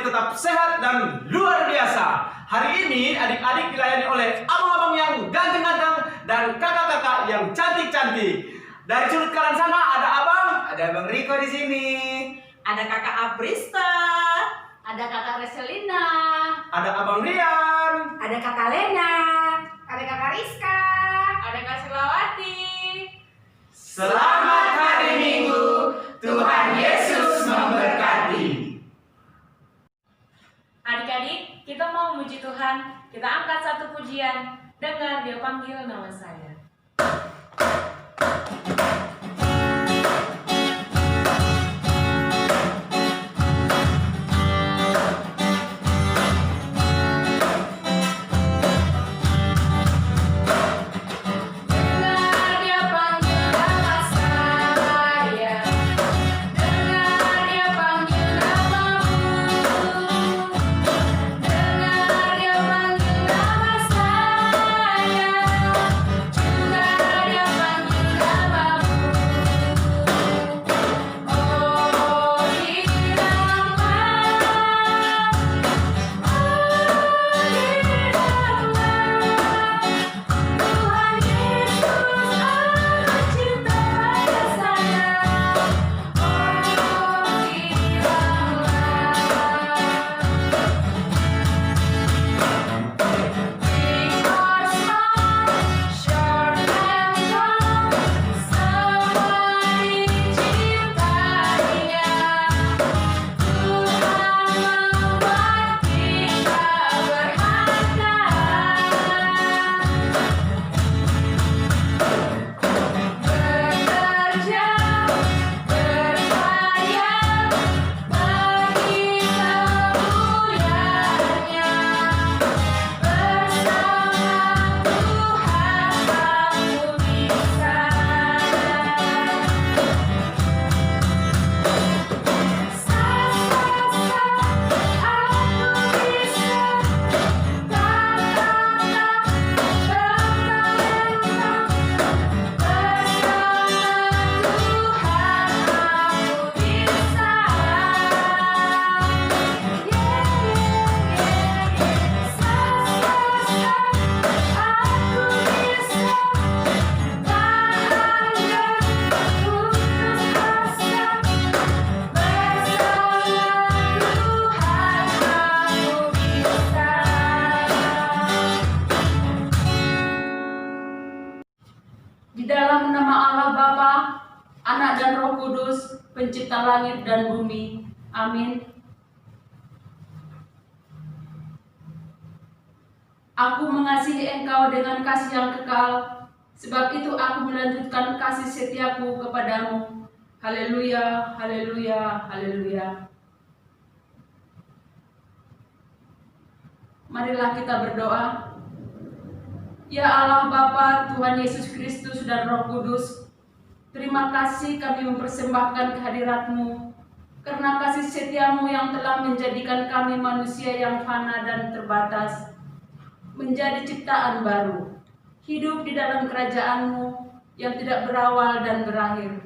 Tetap sehat dan luar biasa. Hari ini adik-adik dilayani oleh abang-abang yang ganteng-ganteng dan kakak-kakak yang cantik-cantik. Dari sudut kanan sana ada abang Riko di sini. Ada kakak Aprista. Ada kakak Reselina. Ada abang Rian. Ada kakak Lena. Ada kakak Rizka. Ada kak Silawati. Selamat hari Minggu. Tuhan Yesus memberkati. Adik-adik, kita mau memuji Tuhan. Kita angkat satu pujian. Dengar Dia panggil nama saya. Di dalam nama Allah Bapa, Anak dan Roh Kudus, Pencipta langit dan bumi. Amin. Aku mengasihi Engkau dengan kasih yang kekal, sebab itu aku melanjutkan kasih setiaku kepadamu. Haleluya, haleluya, haleluya. Marilah kita berdoa. Ya Allah Bapa, Tuhan Yesus Kristus dan Roh Kudus, terima kasih kami mempersembahkan kehadirat-Mu, karena kasih setia-Mu yang telah menjadikan kami manusia yang fana dan terbatas, menjadi ciptaan baru, hidup di dalam kerajaan-Mu yang tidak berawal dan berakhir.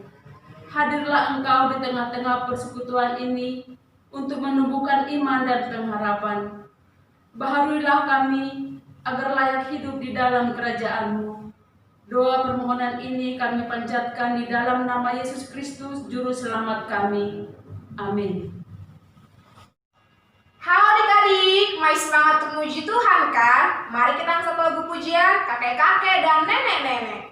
Hadirlah Engkau di tengah-tengah persekutuan ini untuk menumbuhkan iman dan pengharapan. Baharuilah kami agar layak hidup di dalam kerajaan-Mu. Doa permohonan ini kami panjatkan di dalam nama Yesus Kristus, Juru Selamat kami. Amin. Halo adik-adik. adik-adik, mari semangat untuk memuji Tuhan kan? Mari kita angkat lagu pujian kakek-kakek dan nenek-nenek.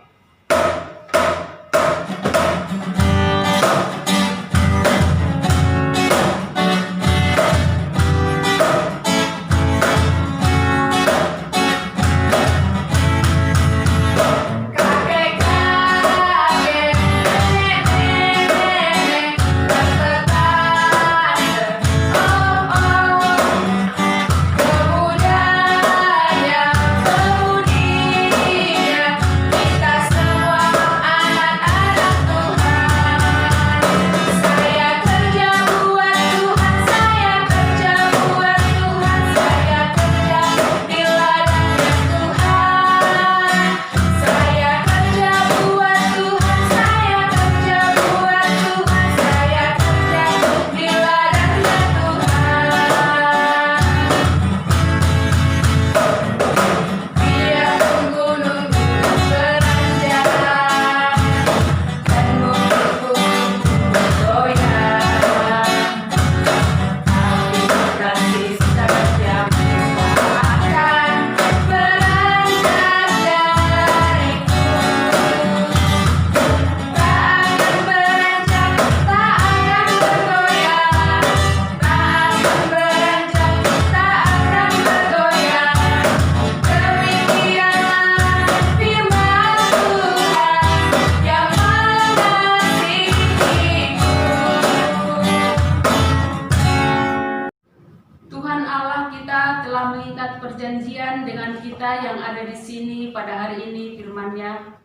Perjanjian dengan kita yang ada di sini pada hari ini firman-Nya.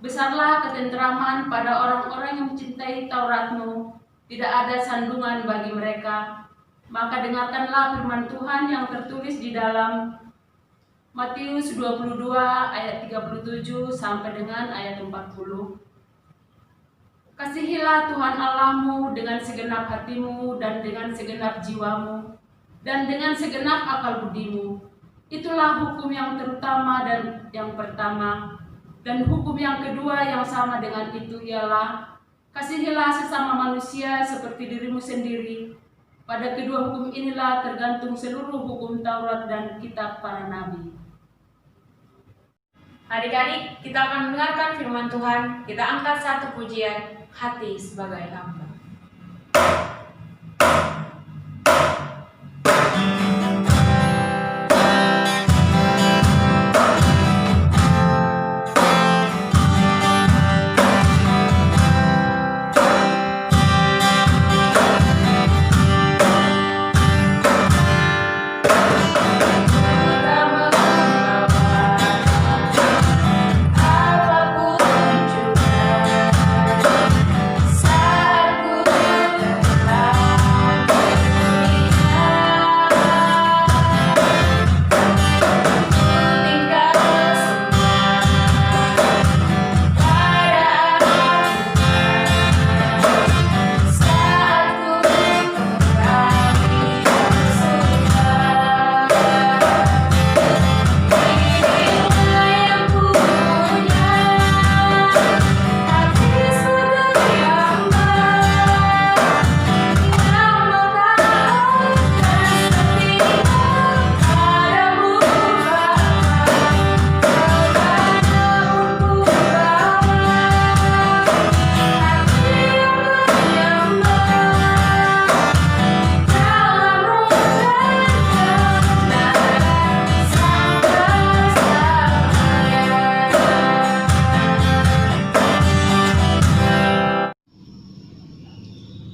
Besarlah ketenteraman pada orang-orang yang mencintai Taurat-Mu, tidak ada sandungan bagi mereka. Maka dengarkanlah firman Tuhan yang tertulis di dalam Matius 22 ayat 37 sampai dengan ayat 40. Kasihilah Tuhan Allahmu dengan segenap hatimu dan dengan segenap jiwamu dan dengan segenap akal budimu. Itulah hukum yang terutama dan yang pertama. Dan hukum yang kedua yang sama dengan itu ialah kasihilah sesama manusia seperti dirimu sendiri. Pada kedua hukum inilah tergantung seluruh hukum Taurat dan kitab para nabi. Adik-adik, kita akan mendengarkan firman Tuhan. Kita angkat satu pujian, Hati Sebagai Hamba.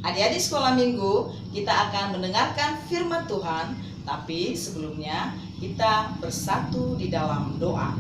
Adik-adik sekolah minggu, kita akan mendengarkan firman Tuhan, tapi sebelumnya kita bersatu di dalam doa.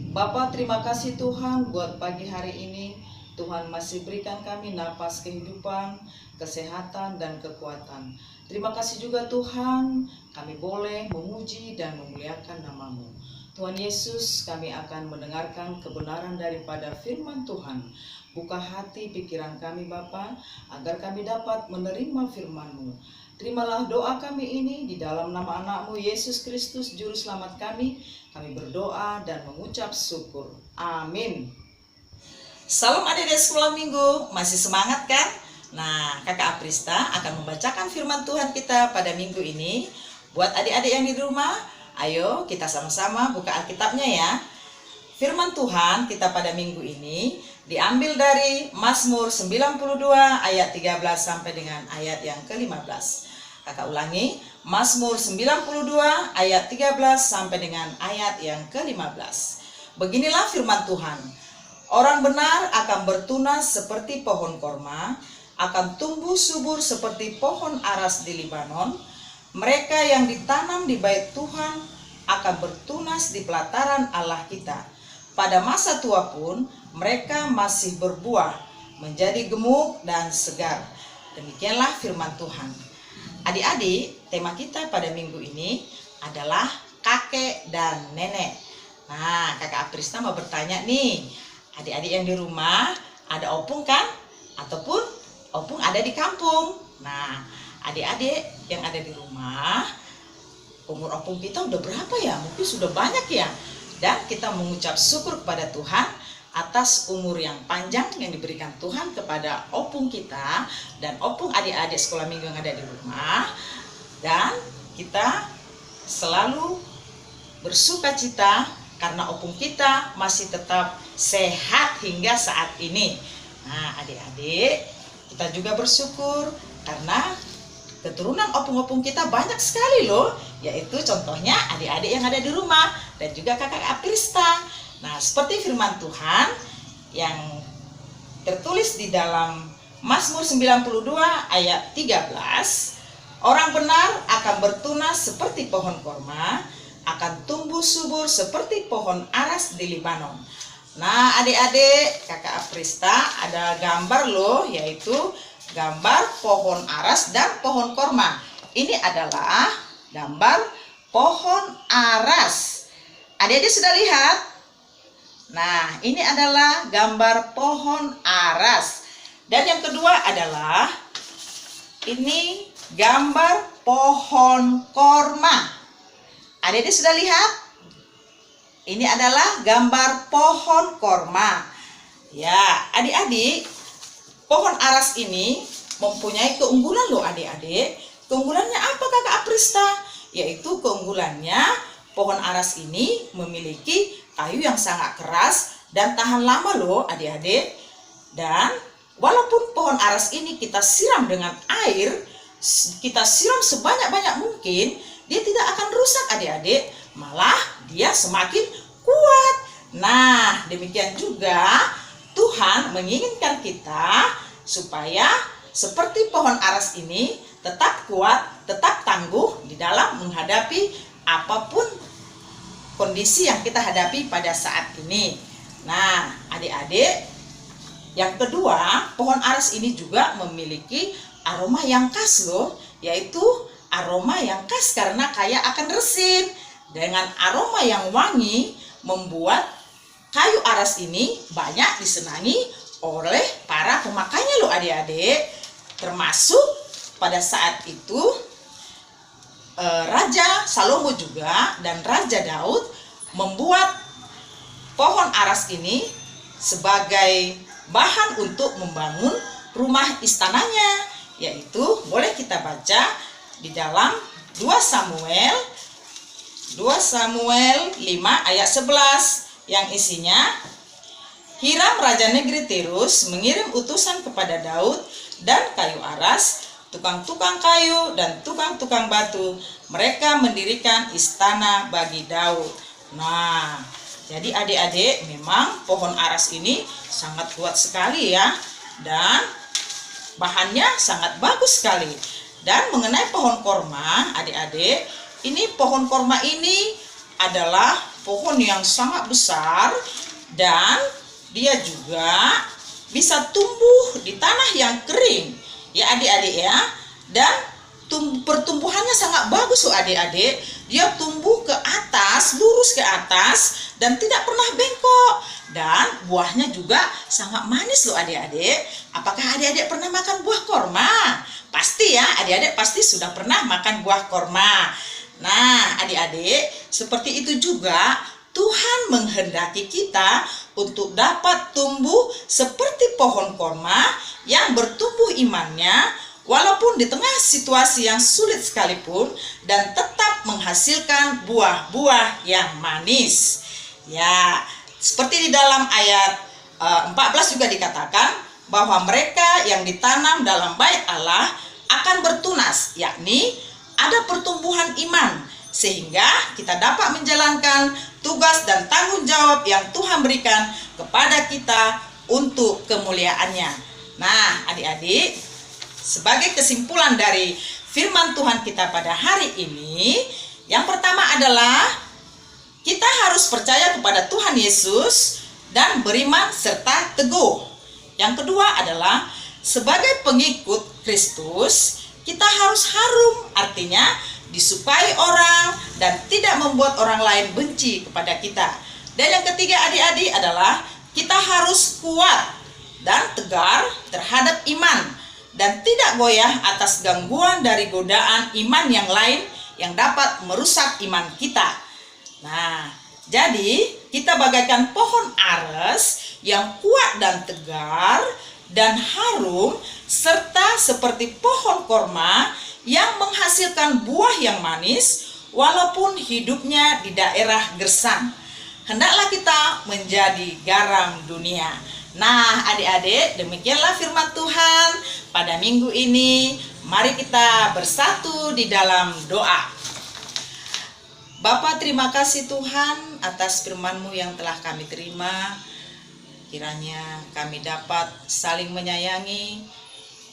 Bapa, terima kasih Tuhan buat pagi hari ini. Tuhan masih berikan kami napas kehidupan, kesehatan, dan kekuatan. Terima kasih juga Tuhan, kami boleh memuji dan memuliakan nama-Mu. Tuhan Yesus, kami akan mendengarkan kebenaran daripada firman Tuhan. Buka hati pikiran kami Bapa, agar kami dapat menerima firman-Mu. Terimalah doa kami ini di dalam nama anak-Mu Yesus Kristus Juru Selamat kami. Kami berdoa dan mengucap syukur. Amin. Salam adik-adik sekolah minggu, masih semangat kan? Nah, Kakak Aprista akan membacakan firman Tuhan kita pada minggu ini. Buat adik-adik yang di rumah, ayo kita sama-sama buka Alkitabnya ya. Firman Tuhan kita pada minggu ini diambil dari Mazmur 92 ayat 13 sampai dengan ayat yang ke-15. Kakak ulangi, Mazmur 92 ayat 13 sampai dengan ayat yang ke-15. Beginilah firman Tuhan. Orang benar akan bertunas seperti pohon korma, akan tumbuh subur seperti pohon aras di Libanon. Mereka yang ditanam di bait Tuhan akan bertunas di pelataran Allah kita. Pada masa tua pun mereka masih berbuah, menjadi gemuk dan segar. Demikianlah firman Tuhan. Adik-adik, tema kita pada minggu ini adalah kakek dan nenek. Nah, Kakak Aprista mau bertanya nih, adik-adik yang di rumah ada opung kan? Ataupun opung ada di kampung. Nah, adik-adik yang ada di rumah, umur opung kita udah berapa ya? Mungkin sudah banyak ya. Dan kita mengucap syukur kepada Tuhan atas umur yang panjang yang diberikan Tuhan kepada opung kita dan opung adik-adik sekolah minggu yang ada di rumah. Dan kita selalu bersuka cita karena opung kita masih tetap sehat hingga saat ini. Nah, adik-adik, kita juga bersyukur karena keturunan opung-opung kita banyak sekali loh, yaitu contohnya adik-adik yang ada di rumah dan juga kakak Aprista. Nah, seperti firman Tuhan yang tertulis di dalam Mazmur 92 ayat 13, orang benar akan bertunas seperti pohon korma, akan tumbuh subur seperti pohon aras di Libanon. Nah, adik-adik, kakak Aprista ada gambar loh, yaitu gambar pohon aras dan pohon korma. Ini adalah gambar pohon aras. Adik-adik sudah lihat? Nah, ini adalah gambar pohon aras. Dan yang kedua adalah ini gambar pohon korma. Adik-adik sudah lihat? Ini adalah gambar pohon korma. Ya, adik-adik, pohon aras ini mempunyai keunggulan loh adik-adik. Keunggulannya apa kakak Aprista? Yaitu keunggulannya pohon aras ini memiliki kayu yang sangat keras dan tahan lama loh adik-adik. Dan walaupun pohon aras ini kita siram dengan air, kita siram sebanyak-banyak mungkin, dia tidak akan rusak adik-adik. Malah dia semakin kuat. Nah, demikian juga Tuhan menginginkan kita supaya seperti pohon aras ini tetap kuat, tetap tangguh di dalam menghadapi apapun kondisi yang kita hadapi pada saat ini. Nah, adik-adik, yang kedua, pohon aras ini juga memiliki aroma yang khas loh, yaitu aroma yang khas karena kaya akan resin. Dengan aroma yang wangi membuat kayu aras ini banyak disenangi oleh para pemakainya loh adik-adik. Termasuk pada saat itu Raja Salomo juga dan Raja Daud membuat pohon aras ini sebagai bahan untuk membangun rumah istananya, yaitu boleh kita baca di dalam 2 Samuel 5 ayat 11 yang isinya, Hiram Raja negeri Tirus mengirim utusan kepada Daud dan kayu aras, tukang-tukang kayu dan tukang-tukang batu. Mereka mendirikan istana bagi Daud. Nah, jadi adik-adik, memang pohon aras ini sangat kuat sekali ya, dan bahannya sangat bagus sekali. Dan mengenai pohon korma, adik-adik, ini pohon korma ini adalah pohon yang sangat besar dan dia juga bisa tumbuh di tanah yang kering ya adik-adik ya. Dan pertumbuhannya sangat bagus loh adik-adik. Dia tumbuh ke atas, lurus ke atas dan tidak pernah bengkok. Dan buahnya juga sangat manis loh adik-adik. Apakah adik-adik pernah makan buah korma? Pasti ya, adik-adik pasti sudah pernah makan buah korma. Nah, adik-adik, seperti itu juga Tuhan menghendaki kita untuk dapat tumbuh seperti pohon korma yang bertumbuh imannya, walaupun di tengah situasi yang sulit sekalipun, dan tetap menghasilkan buah-buah yang manis. Ya, seperti di dalam ayat 14 juga dikatakan bahwa mereka yang ditanam dalam bait Allah akan bertunas, yakni ada pertumbuhan iman, sehingga kita dapat menjalankan tugas dan tanggung jawab yang Tuhan berikan kepada kita untuk kemuliaannya. Nah, adik-adik, sebagai kesimpulan dari firman Tuhan kita pada hari ini, yang pertama adalah kita harus percaya kepada Tuhan Yesus dan beriman serta teguh. Yang kedua adalah sebagai pengikut Kristus, kita harus harum, artinya disukai orang dan tidak membuat orang lain benci kepada kita. Dan yang ketiga adik-adik adalah kita harus kuat dan tegar terhadap iman dan tidak goyah atas gangguan dari godaan iman yang lain yang dapat merusak iman kita. Nah, jadi kita bagaikan pohon ares yang kuat dan tegar dan harum, serta seperti pohon korma yang menghasilkan buah yang manis walaupun hidupnya di daerah gersang. Hendaklah kita menjadi garam dunia. Nah, adik-adik, demikianlah firman Tuhan pada minggu ini. Mari kita bersatu di dalam doa. Bapa, terima kasih Tuhan atas firman-Mu yang telah kami terima. Kiranya kami dapat saling menyayangi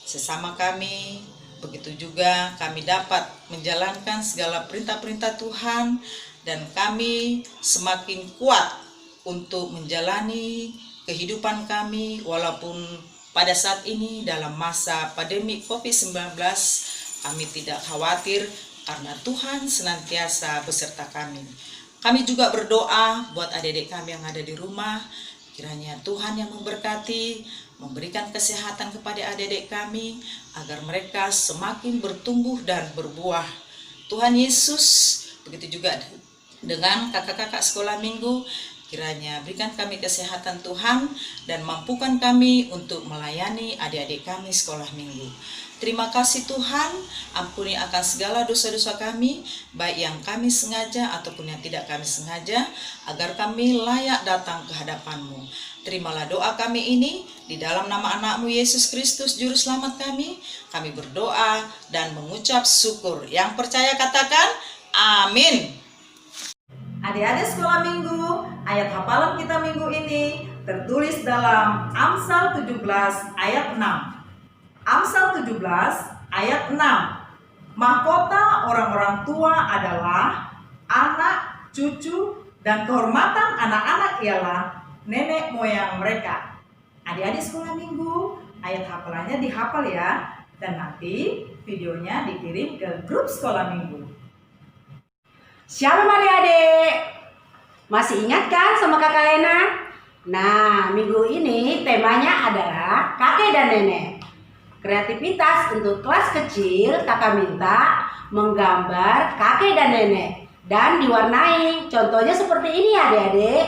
sesama kami. Begitu juga kami dapat menjalankan segala perintah-perintah Tuhan, dan kami semakin kuat untuk menjalani kehidupan kami walaupun pada saat ini dalam masa pandemi COVID-19 kami tidak khawatir karena Tuhan senantiasa beserta kami. Kami juga berdoa buat adik-adik kami yang ada di rumah, kiranya Tuhan yang memberkati, memberikan kesehatan kepada adik-adik kami agar mereka semakin bertumbuh dan berbuah. Tuhan Yesus, begitu juga dengan kakak-kakak sekolah minggu, kiranya berikan kami kesehatan Tuhan dan mampukan kami untuk melayani adik-adik kami sekolah minggu. Terima kasih Tuhan, ampuni akan segala dosa-dosa kami, baik yang kami sengaja ataupun yang tidak kami sengaja, agar kami layak datang ke hadapan-Mu. Terimalah doa kami ini, di dalam nama anak-Mu Yesus Kristus Juru Selamat kami berdoa dan mengucap syukur. Yang percaya katakan, amin. Adik-adik sekolah minggu, ayat hafalan kita minggu ini tertulis dalam Amsal 17 ayat 6. Amsal 17 ayat 6. Mahkota orang-orang tua adalah anak, cucu, dan kehormatan anak-anak ialah nenek moyang mereka. Adik-adik sekolah minggu, ayat hafalannya dihafal ya, dan nanti videonya dikirim ke grup sekolah minggu. Shalom adik-adik, masih ingat kan sama kakak Lena? Nah, minggu ini temanya adalah kakek dan nenek. Kreativitas untuk kelas kecil, kakak minta menggambar kakek dan nenek dan diwarnai. Contohnya seperti ini adik-adik.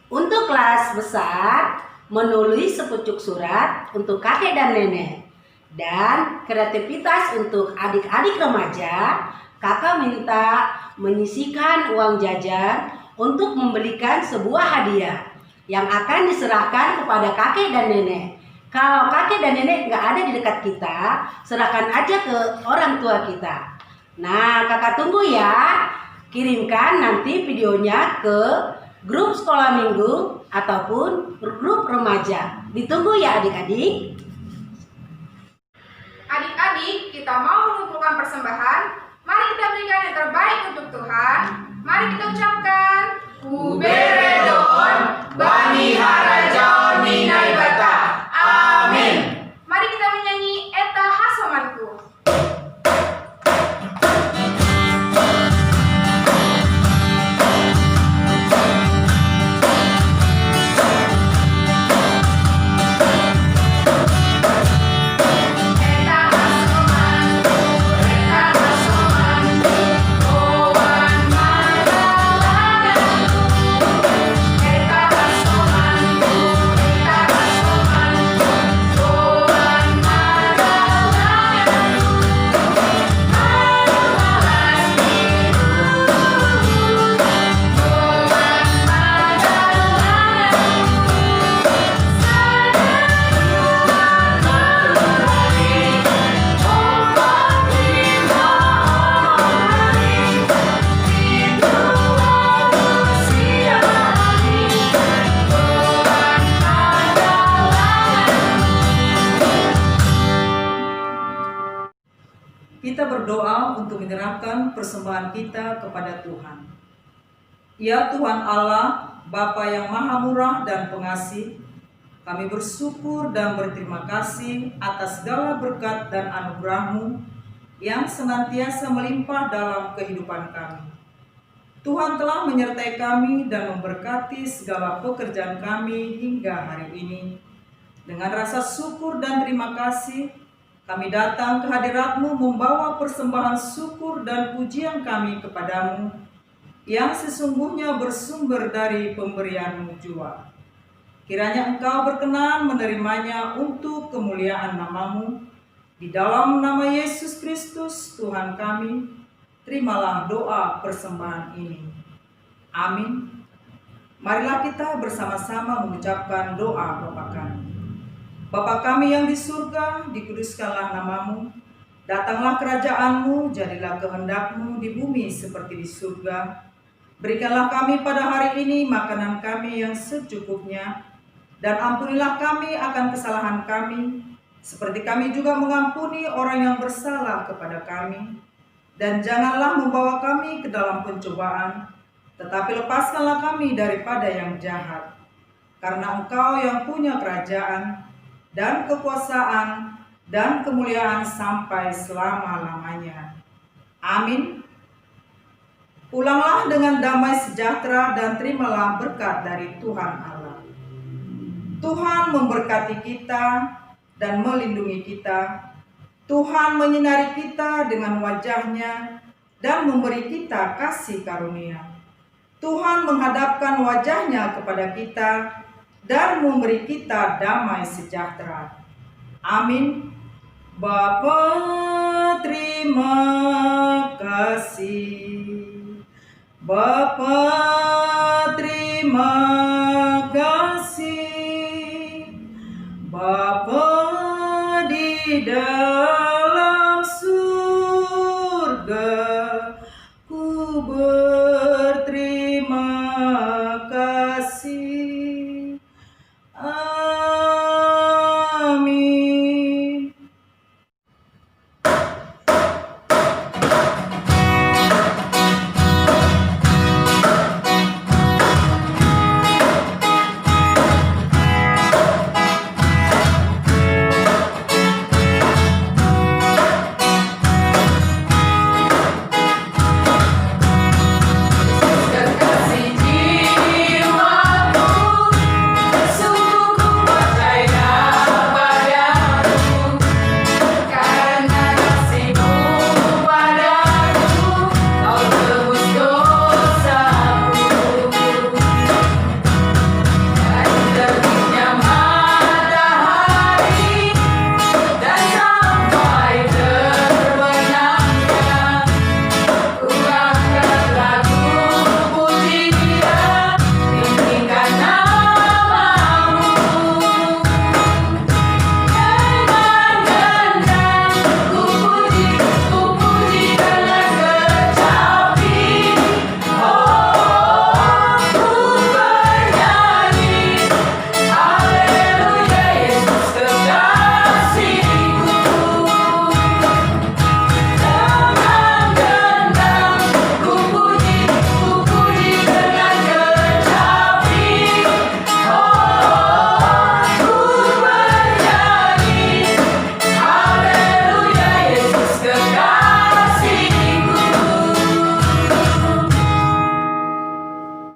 Untuk kelas besar, menulis sepucuk surat untuk kakek dan nenek. Dan kreativitas untuk adik-adik remaja, kakak minta menyisihkan uang jajan untuk membelikan sebuah hadiah yang akan diserahkan kepada kakek dan nenek. Kalau kakek dan nenek nggak ada di dekat kita, serahkan aja ke orang tua kita. Nah, kakak tunggu ya. Kirimkan nanti videonya ke grup sekolah minggu ataupun grup remaja. Ditunggu ya adik-adik. Adik-adik, kita mau mengumpulkan persembahan. Mari kita berikan yang terbaik untuk Tuhan. Mari kita ucapkan Uberedon, Bani Harajaon Minai Bata. Amin. Mari kita menyanyi Eta Hasomanku. menyerahkan persembahan kita kepada Tuhan. Ya Tuhan Allah, Bapa yang Maha Murah dan Pengasih, kami bersyukur dan berterima kasih atas segala berkat dan anugerah-Mu yang senantiasa melimpah dalam kehidupan kami. Tuhan telah menyertai kami dan memberkati segala pekerjaan kami hingga hari ini. Dengan rasa syukur dan terima kasih, kami datang ke hadirat-Mu membawa persembahan syukur dan pujian kami kepadamu, yang sesungguhnya bersumber dari pemberian-Mu jua. Kiranya Engkau berkenan menerimanya untuk kemuliaan nama-Mu. Di dalam nama Yesus Kristus Tuhan kami, terimalah doa persembahan ini. Amin. Marilah kita bersama-sama mengucapkan doa Bapa kami. Bapa kami yang di surga, dikuduskanlah nama-Mu. Datanglah kerajaan-Mu, jadilah kehendak-Mu di bumi seperti di surga. Berikanlah kami pada hari ini makanan kami yang secukupnya, dan ampunilah kami akan kesalahan kami, seperti kami juga mengampuni orang yang bersalah kepada kami. Dan janganlah membawa kami ke dalam pencobaan, tetapi lepaskanlah kami daripada yang jahat. Karena Engkau yang punya kerajaan, dan kekuasaan, dan kemuliaan sampai selama-lamanya. Amin. Pulanglah dengan damai sejahtera dan terimalah berkat dari Tuhan Allah. Tuhan memberkati kita dan melindungi kita. Tuhan menyinari kita dengan wajah-Nya dan memberi kita kasih karunia. Tuhan menghadapkan wajah-Nya kepada kita dan memberi kita damai sejahtera. Amin. Bapa, terima kasih. Bapa, terima kasih. Bapa di dalam surga,